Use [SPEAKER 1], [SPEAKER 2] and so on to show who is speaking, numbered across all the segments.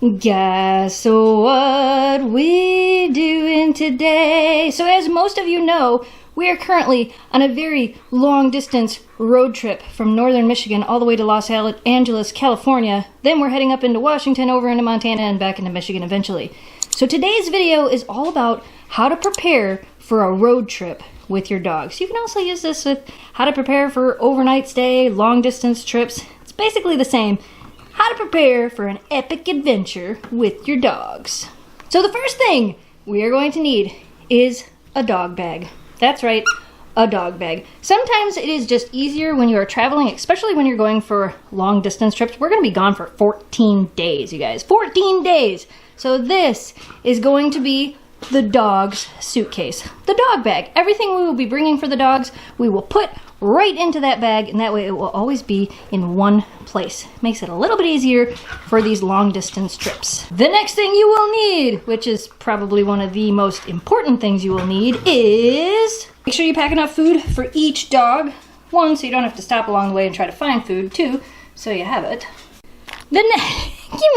[SPEAKER 1] Guess what we doing today? So as most of you know, we are currently on a very long distance road trip from northern Michigan all the way to Los Angeles, California. Then we're heading up into Washington, over into Montana, and back into Michigan eventually. So today's video is all about how to prepare for a road trip with your dogs. You can also use this with how to prepare for overnight stay, long distance trips. It's basically the same. How to prepare for an epic adventure with your dogs. So the first thing we are going to need is a dog bag. That's right, a dog bag. Sometimes it is just easier when you are traveling, especially when you're going for long distance trips. We're going to be gone for 14 days, you guys. 14 days! So this is going to be the dog's suitcase. The dog bag. Everything we will be bringing for the dogs, we will put right into that bag, and that way it will always be in one place. Makes it a little bit easier for these long distance trips. The next thing you will need, which is probably one of the most important things you will need, is make sure you pack enough food for each dog. One, so you don't have to stop along the way and try to find food. Two, so you have it. Give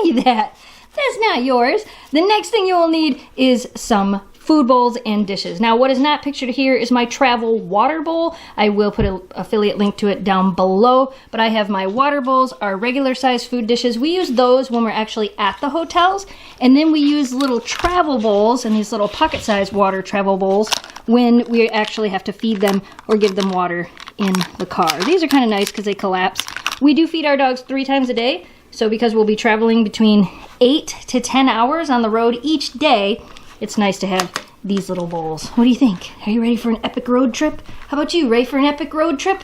[SPEAKER 1] me that. That's not yours. The next thing you will need is some food bowls and dishes. Now, what is not pictured here is my travel water bowl. I will put an affiliate link to it down below, but I have my water bowls, our regular size food dishes. We use those when we're actually at the hotels, and then we use little travel bowls and these little pocket sized water travel bowls when we actually have to feed them or give them water in the car. These are kind of nice because they collapse. We do feed our dogs 3 times a day, so because we'll be traveling between 8 to 10 hours on the road each day, it's nice to have these little bowls. What do you think? Are you ready for an epic road trip? How about you? Ready for an epic road trip?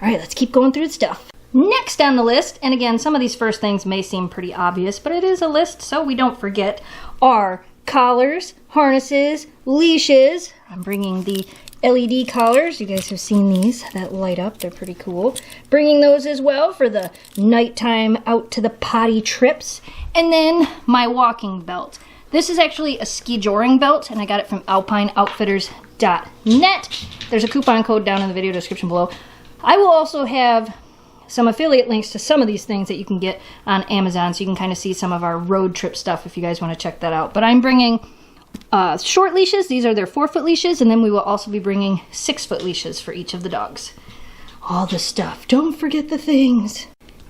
[SPEAKER 1] All right, let's keep going through the stuff. Next on the list, and again, some of these first things may seem pretty obvious, but it is a list, so we don't forget, are collars, harnesses, leashes. I'm bringing the LED collars. You guys have seen these that light up. They're pretty cool. Bringing those as well for the nighttime out to the potty trips. And then my walking belt. This is actually a ski joring belt, and I got it from alpineoutfitters.net. There's a coupon code down in the video description below. I will also have some affiliate links to some of these things that you can get on Amazon, so you can kind of see some of our road trip stuff if you guys want to check that out. But I'm bringing short leashes. These are their 4-foot leashes, and then we will also be bringing 6-foot leashes for each of the dogs. All the stuff. Don't forget the things.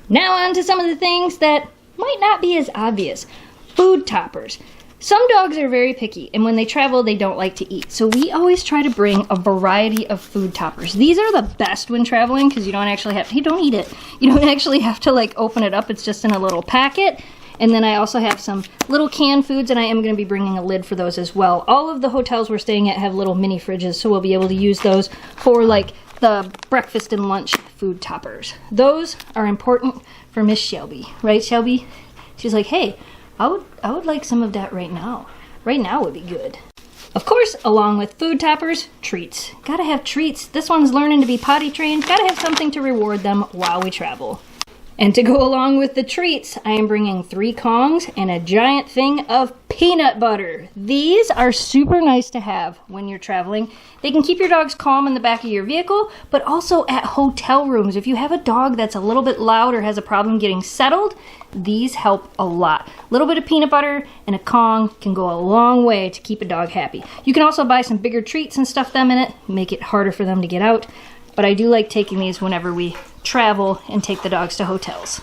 [SPEAKER 1] Now on to some of the things that might not be as obvious. Food toppers. Some dogs are very picky, and when they travel, they don't like to eat. So we always try to bring a variety of food toppers. These are the best when traveling because you don't actually have to, don't eat it. You don't actually have to like open it up. It's just in a little packet. And then I also have some little canned foods, and I am going to be bringing a lid for those as well. All of the hotels we're staying at have little mini fridges, so we'll be able to use those for like the breakfast and lunch food toppers. Those are important for Miss Shelby, right, Shelby? She's like, hey, I would like some of that right now. Right now would be good. Of course, along with food toppers, treats. Gotta have treats. This one's learning to be potty trained. Gotta have something to reward them while we travel. And to go along with the treats, I am bringing 3 Kongs and a giant thing of peanut butter. These are super nice to have when you're traveling. They can keep your dogs calm in the back of your vehicle, but also at hotel rooms. If you have a dog that's a little bit loud or has a problem getting settled, these help a lot. A little bit of peanut butter and a Kong can go a long way to keep a dog happy. You can also buy some bigger treats and stuff them in it, make it harder for them to get out. But I do like taking these whenever we travel and take the dogs to hotels.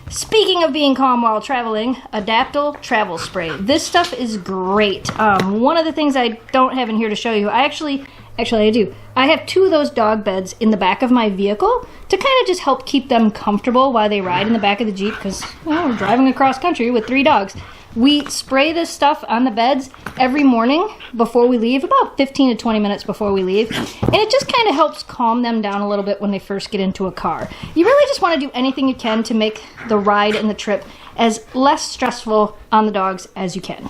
[SPEAKER 1] Speaking of being calm while traveling, Adaptil travel spray. This stuff is great. One of the things I don't have in here to show you, actually I do. I have 2 of those dog beds in the back of my vehicle to kind of just help keep them comfortable while they ride in the back of the Jeep because we're driving across country with 3 dogs. We spray this stuff on the beds every morning before we leave, about 15 to 20 minutes before we leave. And it just kind of helps calm them down a little bit when they first get into a car. You really just want to do anything you can to make the ride and the trip as less stressful on the dogs as you can.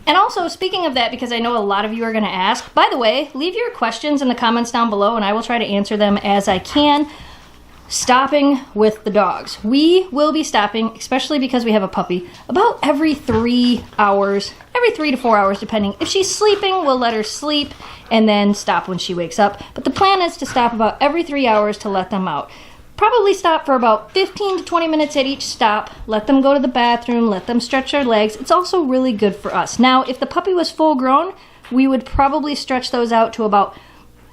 [SPEAKER 1] And also, speaking of that, because I know a lot of you are going to ask, by the way, leave your questions in the comments down below and I will try to answer them as I can. Stopping with the dogs. We will be stopping, especially because we have a puppy, about every 3 hours, every 3 to 4 hours depending. If she's sleeping, we'll let her sleep and then stop when she wakes up. But the plan is to stop about every 3 hours to let them out. Probably stop for about 15 to 20 minutes at each stop. Let them go to the bathroom, let them stretch their legs. It's also really good for us. Now, if the puppy was full grown, we would probably stretch those out to about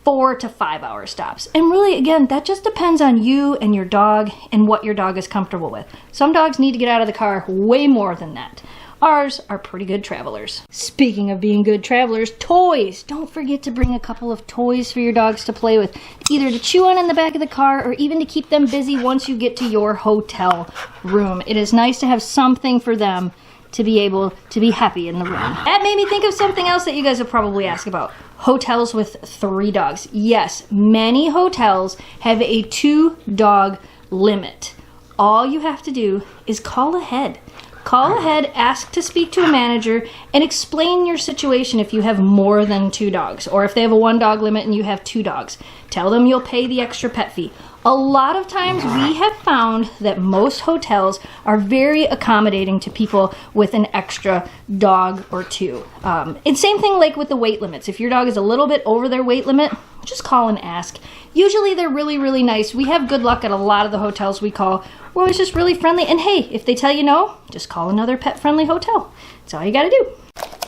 [SPEAKER 1] 4 to 5 hour stops. And really, again, that just depends on you and your dog and what your dog is comfortable with. Some dogs need to get out of the car way more than that. Ours are pretty good travelers. Speaking of being good travelers, toys! Don't forget to bring a couple of toys for your dogs to play with, either to chew on in the back of the car or even to keep them busy once you get to your hotel room. It is nice to have something for them to be able to be happy in the room. That made me think of something else that you guys have probably asked about. Hotels with 3 dogs. Yes, many hotels have a 2-dog limit. All you have to do is call ahead. Call ahead, ask to speak to a manager, and explain your situation if you have more than 2 dogs, or if they have a 1-dog limit and you have 2 dogs. Tell them you'll pay the extra pet fee. A lot of times we have found that most hotels are very accommodating to people with an extra dog or 2. And same thing like with the weight limits. If your dog is a little bit over their weight limit, just call and ask. Usually they're really, really nice. We have good luck at a lot of the hotels we call. We're always just really friendly. And hey, if they tell you no, just call another pet-friendly hotel. That's all you gotta do.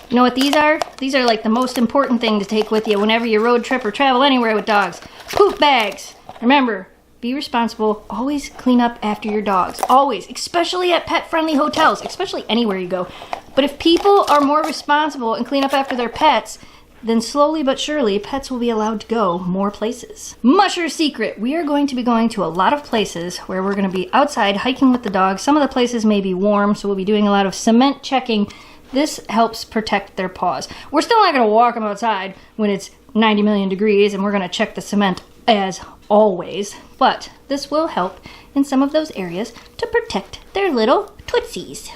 [SPEAKER 1] You know what these are? These are like the most important thing to take with you whenever you road trip or travel anywhere with dogs. Poop bags. Remember, be responsible. Always clean up after your dogs. Always. Especially at pet-friendly hotels. Especially anywhere you go. But if people are more responsible and clean up after their pets, then slowly but surely, pets will be allowed to go more places. Musher secret! We are going to be going to a lot of places where we're going to be outside hiking with the dogs. Some of the places may be warm, so we'll be doing a lot of cement checking. This helps protect their paws. We're still not going to walk them outside when it's 90 million degrees, and we're going to check the cement as always. But this will help in some of those areas to protect their little tootsies.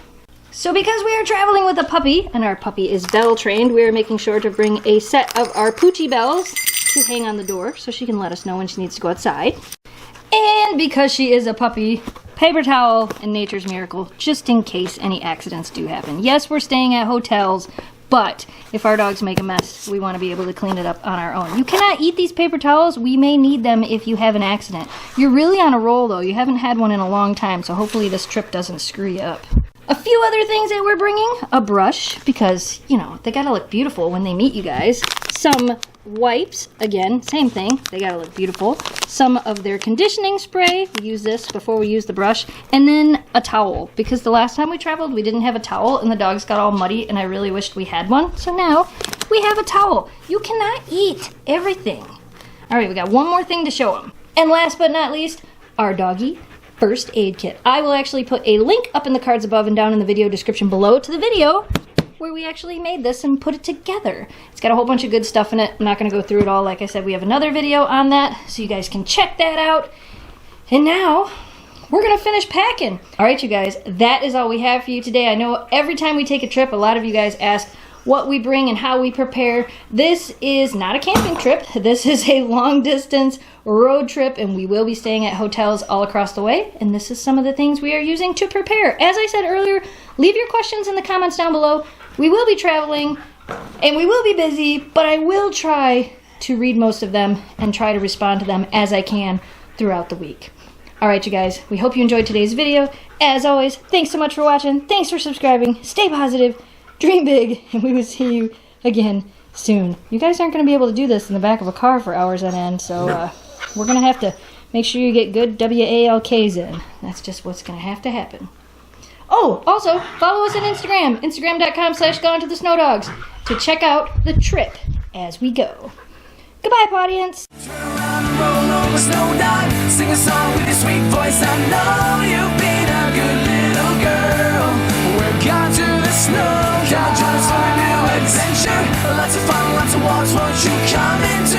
[SPEAKER 1] So because we are traveling with a puppy, and our puppy is bell trained, we are making sure to bring a set of our Poochie bells to hang on the door so she can let us know when she needs to go outside. And because she is a puppy, paper towel and Nature's Miracle, just in case any accidents do happen. Yes, we're staying at hotels, but if our dogs make a mess, we want to be able to clean it up on our own. You cannot eat these paper towels. We may need them if you have an accident. You're really on a roll, though. You haven't had one in a long time, so hopefully this trip doesn't screw you up. A few other things that we're bringing. A brush, because, you know, they gotta look beautiful when they meet you guys. Some wipes, again, same thing. They gotta look beautiful. Some of their conditioning spray. We use this before we use the brush. And then a towel, because the last time we traveled, we didn't have a towel, and the dogs got all muddy, and I really wished we had one. So now, we have a towel. You cannot eat everything. All right, we got one more thing to show them. And last but not least, our doggy first aid kit. I will actually put a link up in the cards above and down in the video description below to the video where we actually made this and put it together. It's got a whole bunch of good stuff in it. I'm not going to go through it all. Like I said, we have another video on that, so you guys can check that out. And now, we're going to finish packing. All right, you guys, that is all we have for you today. I know every time we take a trip, a lot of you guys ask what we bring and how we prepare. This is not a camping trip. This is a long distance road trip, and we will be staying at hotels all across the way, and this is some of the things we are using to prepare. As I said earlier, leave your questions in the comments down below. We will be traveling and we will be busy, but I will try to read most of them and try to respond to them as I can throughout the week. All right, you guys, we hope you enjoyed today's video. As always, thanks so much for watching. Thanks for subscribing. Stay positive, dream big, and we will see you again soon. You guys aren't going to be able to do this in the back of a car for hours on end, so we're going to have to make sure you get good WALKs in. That's just what's going to happen. Oh, also, follow us on Instagram, instagram.com/GoneToTheSnowDogs, to check out the trip as we go. Goodbye, audience.
[SPEAKER 2] Turn around and roll over, snow dog. Sing a song with your sweet voice. I know you've been a good little girl. We're gone to the snow. Come join us for a new adventure. Lots of fun, lots of walks. Won't you come into